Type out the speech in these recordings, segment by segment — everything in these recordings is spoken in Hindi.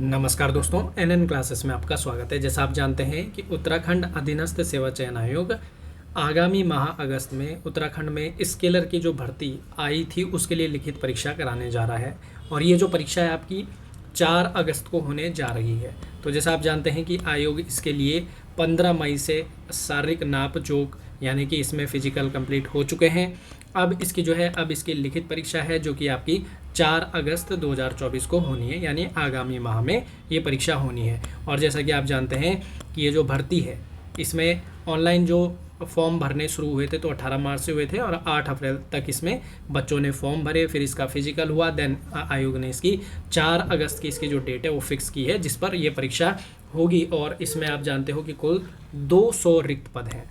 नमस्कार दोस्तों, एनएन क्लासेस में आपका स्वागत है। जैसा आप जानते हैं कि उत्तराखंड अधीनस्थ सेवा चयन आयोग आगामी माह अगस्त में उत्तराखंड में स्केलर की जो भर्ती आई थी उसके लिए लिखित परीक्षा कराने जा रहा है और ये जो परीक्षा है आपकी 4 अगस्त को होने जा रही है। तो जैसा आप जानते हैं कि आयोग इसके लिए 15 मई से शारीरिक नाप जोख यानी कि इसमें फिजिकल कंप्लीट हो चुके हैं। अब इसकी जो है अब इसकी लिखित परीक्षा है जो कि आपकी 4 अगस्त 2024 को होनी है, यानी आगामी माह में ये परीक्षा होनी है। और जैसा कि आप जानते हैं कि ये जो भर्ती है इसमें ऑनलाइन जो फॉर्म भरने शुरू हुए थे तो 18 मार्च से हुए थे और 8 अप्रैल तक इसमें बच्चों ने फॉर्म भरे, फिर इसका फिजिकल हुआ। देन आयोग ने इसकी 4 अगस्त की इसकी जो डेट है वो फिक्स की है जिस पर यह परीक्षा होगी। और इसमें आप जानते हो कि कुल 200 रिक्त पद हैं।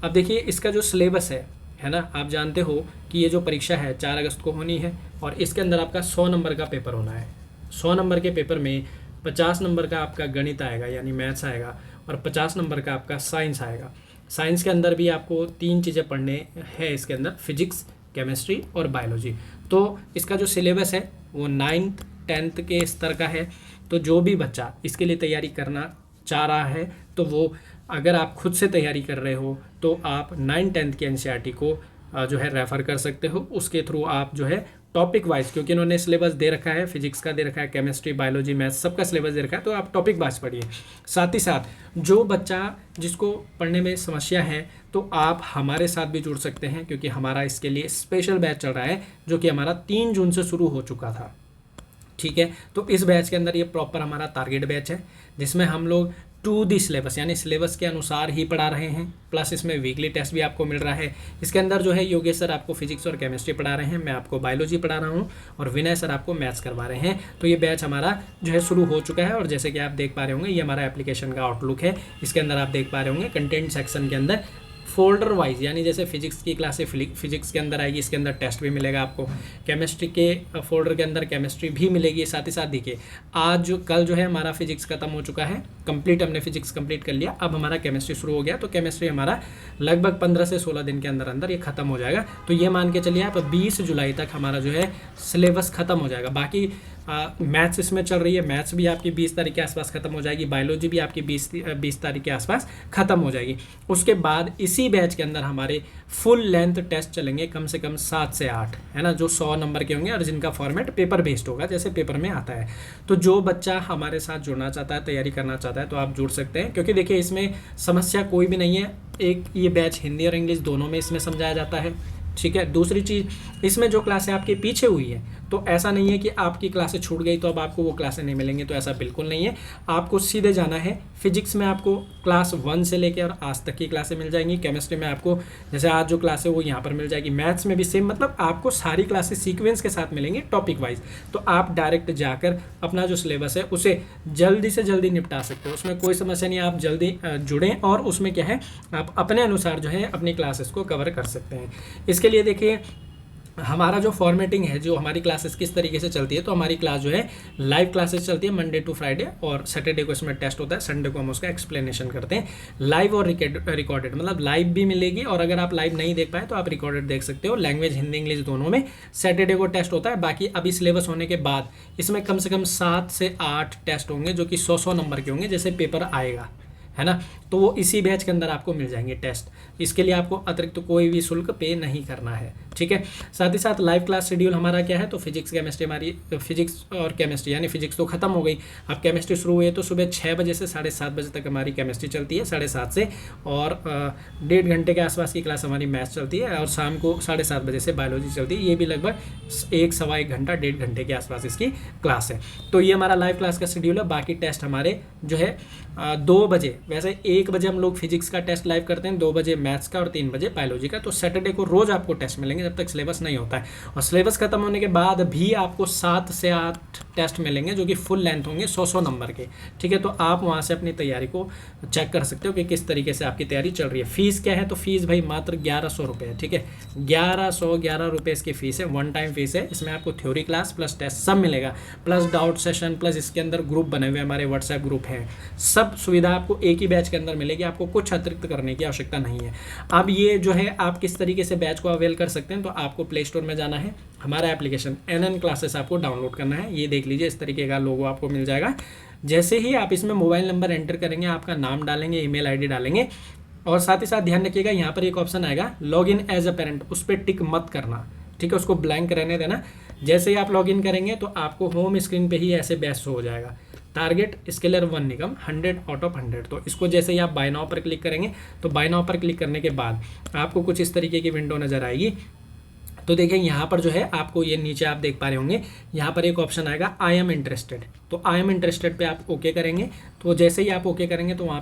अब देखिए इसका जो सिलेबस है ना, आप जानते हो कि ये जो परीक्षा है 4 अगस्त को होनी है और इसके अंदर आपका 100 नंबर का पेपर होना है। 100 नंबर के पेपर में 50 नंबर का आपका गणित आएगा यानी मैथ्स आएगा और 50 नंबर का आपका साइंस आएगा। साइंस के अंदर भी आपको 3 चीज़ें पढ़ने हैं इसके अंदर, फिजिक्स, केमिस्ट्री और बायोलॉजी। तो इसका जो सिलेबस है वो 9th 10th के स्तर का है। तो जो भी बच्चा इसके लिए तैयारी करना चाह रहा है तो वो, अगर आप खुद से तैयारी कर रहे हो तो आप 9th-10th के एनसीईआरटी को जो है रेफ़र कर सकते हो। उसके थ्रू आप जो है टॉपिक वाइज, क्योंकि इन्होंने सिलेबस दे रखा है, फिजिक्स का दे रखा है, केमिस्ट्री, बायोलॉजी, मैथ्स सबका सिलेबस दे रखा है, तो आप टॉपिक वाइज पढ़िए। साथ ही साथ जो बच्चा जिसको पढ़ने में समस्या है तो आप हमारे साथ भी जुड़ सकते हैं, क्योंकि हमारा इसके लिए स्पेशल बैच चल रहा है जो कि हमारा 3 जून से शुरू हो चुका था। ठीक है, तो इस बैच के अंदर ये प्रॉपर हमारा टारगेट बैच है जिसमें हम लोग टू दी सिलेबस यानी सिलेबस के अनुसार ही पढ़ा रहे हैं। प्लस इसमें वीकली टेस्ट भी आपको मिल रहा है। इसके अंदर जो है योगेश सर आपको फिजिक्स और केमिस्ट्री पढ़ा रहे हैं, मैं आपको बायोलॉजी पढ़ा रहा हूं और विनय सर आपको मैथ्स करवा रहे हैं। तो ये बैच हमारा जो है शुरू हो चुका है और जैसे कि आप देख पा रहे होंगे ये हमारा एप्लीकेशन का आउटलुक है। इसके अंदर आप देख पा रहे होंगे कंटेंट सेक्शन के अंदर फोल्डर वाइज, यानी जैसे फिजिक्स की क्लास है फिजिक्स के अंदर आएगी, इसके अंदर टेस्ट भी मिलेगा आपको। केमिस्ट्री के फोल्डर के अंदर केमिस्ट्री भी मिलेगी। साथ ही साथ देखिए कल जो है हमारा फिजिक्स खत्म हो चुका है, कंप्लीट हमने फिजिक्स कंप्लीट कर लिया। अब हमारा केमिस्ट्री शुरू हो गया, तो केमिस्ट्री हमारा लगभग 15 से 16 दिन के अंदर अंदर ये खत्म हो जाएगा। तो ये मान के चलिए आप 20 जुलाई तक हमारा जो है सिलेबस खत्म हो जाएगा। बाकी मैथ्स इसमें चल रही है, मैथ्स भी आपकी 20 तारीख के आसपास खत्म हो जाएगी, बायोलॉजी भी आपकी 20 तारीख के आसपास खत्म हो जाएगी। उसके बाद इसी बैच के अंदर हमारे फुल लेंथ टेस्ट चलेंगे कम से कम 7 से 8, है ना, जो 100 नंबर के होंगे और जिनका फॉर्मेट पेपर बेस्ड होगा जैसे पेपर में आता है। तो जो बच्चा हमारे साथ जुड़ना चाहता है, तैयारी करना चाहता है तो आप जुड़ सकते हैं, क्योंकि देखिए इसमें समस्या कोई भी नहीं है। एक ये बैच हिंदी और इंग्लिश दोनों में इसमें समझाया जाता है। ठीक है, दूसरी चीज़ इसमें जो क्लासें आपके पीछे हुई है तो ऐसा नहीं है कि आपकी क्लासें छूट गई तो अब आपको वो क्लासें नहीं मिलेंगी, तो ऐसा बिल्कुल नहीं है। आपको सीधे जाना है। फिजिक्स में आपको क्लास 1 से लेकर और आज तक की क्लासें मिल जाएंगी। केमिस्ट्री में आपको जैसे आज जो क्लास है वो यहाँ पर मिल जाएगी। मैथ्स में भी सेम, मतलब आपको सारी क्लासें सीक्वेंस के साथ मिलेंगी टॉपिक वाइज। तो आप डायरेक्ट जाकर अपना जो सिलेबस है उसे जल्दी से जल्दी निपटा सकते हो, उसमें कोई समस्या नहीं है। आप जल्दी जुड़ें और उसमें क्या है आप अपने अनुसार जो है अपनी क्लासेस को कवर कर सकते हैं। इसके लिए देखिए हमारा जो फॉर्मेटिंग है, जो हमारी क्लासेस किस तरीके से चलती है, तो हमारी क्लास जो है लाइव क्लासेस चलती है मंडे टू फ्राइडे और सैटरडे को इसमें टेस्ट होता है, संडे को हम उसका एक्सप्लेनेशन करते हैं। लाइव और रिकॉर्डेड, मतलब लाइव भी मिलेगी और अगर आप लाइव नहीं देख पाए तो आप रिकॉर्डेड देख सकते हो। लैंग्वेज हिंदी इंग्लिश दोनों में सैटरडे को टेस्ट होता है। बाकी अभी सिलेबस होने के बाद इसमें कम से कम 7 से 8 टेस्ट होंगे जो कि 100 नंबर के होंगे जैसे पेपर आएगा, है ना। तो वो इसी बैच के अंदर आपको मिल जाएंगे टेस्ट। इसके लिए आपको अतिरिक्त कोई भी शुल्क पे नहीं करना है। ठीक है, साथ ही साथ लाइव क्लास शेड्यूल हमारा क्या है, तो फिजिक्स केमिस्ट्री, हमारी फिजिक्स और केमिस्ट्री यानी फिजिक्स तो खत्म हो गई, अब केमिस्ट्री शुरू हुई है। तो सुबह 6 बजे से 7:30 बजे तक हमारी केमिस्ट्री चलती है 7:30 से, और 1.5 घंटे के आसपास की क्लास हमारी मैथ्स चलती है और शाम को 7:30 बजे से बायोलॉजी चलती है। ये भी लगभग 1 सवा 1 घंटा 1.5 घंटे के आसपास इसकी क्लास है। तो ये हमारा लाइव क्लास का शेड्यूल है। बाकी टेस्ट हमारे जो है 2 बजे, वैसे 1 बजे हम लोग फिजिक्स का टेस्ट लाइव करते हैं, 2 बजे मैथ्स का और 3 बजे बायोलॉजी का। तो सैटरडे को रोज आपको टेस्ट मिलेंगे जब तक सिलेबस नहीं होता है, और सिलेबस खत्म होने के बाद भी आपको 7 से 8 टेस्ट मिलेंगे जो कि फुल लेंथ होंगे 100 नंबर के। ठीक है, तो आप वहाँ से अपनी तैयारी को चेक कर सकते हो कि किस तरीके से आपकी तैयारी चल रही है। फीस क्या है, तो फीस भाई मात्र 1100 रुपये है। ठीक है, 1111 रुपये इसकी फीस है, 1 टाइम फीस है। इसमें आपको थ्योरी क्लास प्लस टेस्ट सब मिलेगा, प्लस डाउट सेशन, प्लस इसके अंदर ग्रुप बने हुए हमारे व्हाट्सएप ग्रुप हैं। सब सुविधा आपको एक ही बैच के अंदर मिलेगी, आपको कुछ अतिरिक्त करने की आवश्यकता नहीं है। अब ये जो है आप किस तरीके से बैच को अवेल कर सकते हैं, तो आपको प्ले स्टोर में जाना है, हमारा एप्लीकेशन एनएन क्लासेस आपको डाउनलोड करना है। ये देख लीजिए, इस तरीके का लोगो आपको मिल जाएगा। जैसे ही आप इसमें मोबाइल नंबर एंटर करेंगे, आपका नाम डालेंगे, ईमेल आईडी डालेंगे, और साथ ही साथ ध्यान रखिएगा यहाँ पर एक ऑप्शन आएगा log in as a parent, उस पर टिक मत करना, ठीक है, उसको ब्लैंक रहने देना। जैसे ही आप लॉग इन करेंगे तो आपको होम स्क्रीन पे ही ऐसे बेस्ट हो जाएगा, target scalar 1 Nigam 100 out of 100। तो इसको जैसे ही आप बाय नाउ पर क्लिक करेंगे, तो बाय नाउ पर क्लिक करने के बाद आपको कुछ इस तरीके की विंडो नज़र आएगी। तो देखिए यहाँ पर जो है आपको ये नीचे आप देख पा रहे होंगे, यहाँ पर एक ऑप्शन आएगा आई एम इंटरेस्टेड। तो आई एम इंटरेस्टेड पे आप ओके करेंगे। तो जैसे ही आप ओके करेंगे तो वहाँ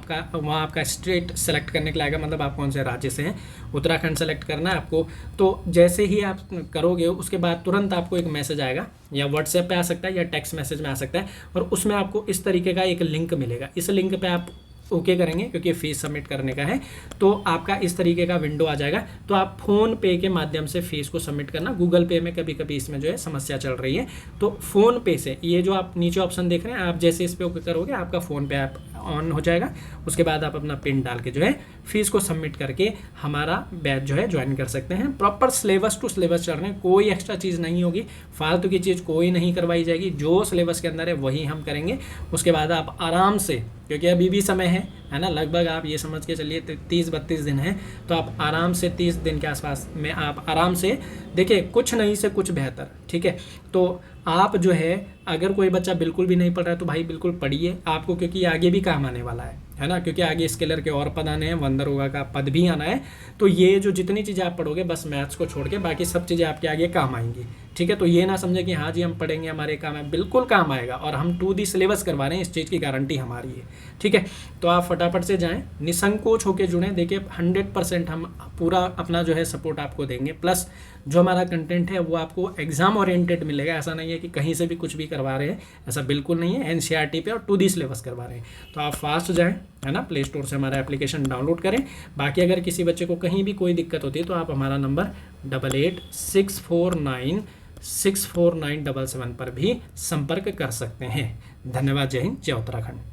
आपका स्टेट सेलेक्ट करने के लिए आएगा, मतलब आप कौन से राज्य से हैं, उत्तराखंड सेलेक्ट करना है आपको। तो जैसे ही आप करोगे उसके बाद तुरंत आपको एक मैसेज आएगा, या व्हाट्सएप पे आ सकता है या टेक्स्ट मैसेज में आ सकता है, और उसमें आपको इस तरीके का एक लिंक मिलेगा। इस लिंक पे आप ओके करेंगे क्योंकि फीस सबमिट करने का है, तो आपका इस तरीके का विंडो आ जाएगा। तो आप फ़ोन पे के माध्यम से फीस को सबमिट करना। गूगल पे में कभी कभी इसमें जो है समस्या चल रही है, तो फ़ोन पे से ये जो आप नीचे ऑप्शन देख रहे हैं, आप जैसे इस पर ओके करोगे आपका फ़ोन पे ऐप ऑन हो जाएगा। उसके बाद आप अपना पिन डाल के जो है फीस को सबमिट करके हमारा बैच जो है ज्वाइन कर सकते हैं। प्रॉपर सिलेबस टू सिलेबस चल रहे हैं, कोई एक्स्ट्रा चीज़ नहीं होगी, फालतू की चीज़ कोई नहीं करवाई जाएगी, जो सिलेबस के अंदर है वही हम करेंगे। उसके बाद आप आराम से, क्योंकि अभी भी समय है ना, लगभग आप ये समझ के चलिए 30-32 दिन है, तो आप आराम से 30 दिन के आसपास में आप आराम से देखिए, कुछ नहीं से कुछ बेहतर, ठीक है। तो आप जो है अगर कोई बच्चा बिल्कुल भी नहीं पढ़ रहा है तो भाई बिल्कुल पढ़िए आपको, क्योंकि आगे भी काम आने वाला है ना, क्योंकि आगे स्केलर के और पद आने हैं, वंदरोगा का पद भी आना है। तो ये जो जितनी चीज़ें आप पढ़ोगे बस मैथ्स को छोड़ के बाकी सब चीज़ें आपके आगे काम आएंगी, ठीक है। तो ये ना समझे कि हाँ जी हम पढ़ेंगे हमारे काम है, बिल्कुल काम आएगा, और हम 2D सिलेबस करवा रहे हैं, इस चीज़ की गारंटी हमारी है, ठीक है। तो आप फटाफट से जाएँ, निसंकोच होकर जुड़ें। देखिए 100% हम पूरा अपना जो है सपोर्ट आपको देंगे, प्लस जो हमारा कंटेंट है वो आपको एग्जाम ओरिएंटेड मिलेगा। ऐसा नहीं है कि कहीं से भी कुछ भी करवा रहे हैं, ऐसा बिल्कुल नहीं है। NCERT पे और 2D सिलेबस करवा रहे हैं। तो आप फास्ट जाएं, है ना, प्ले स्टोर से हमारा एप्लीकेशन डाउनलोड करें। बाकी अगर किसी बच्चे को कहीं भी कोई दिक्कत होती है तो आप हमारा नंबर 8864964977 पर भी संपर्क कर सकते हैं। धन्यवाद। जय हिंद, जय उत्तराखंड।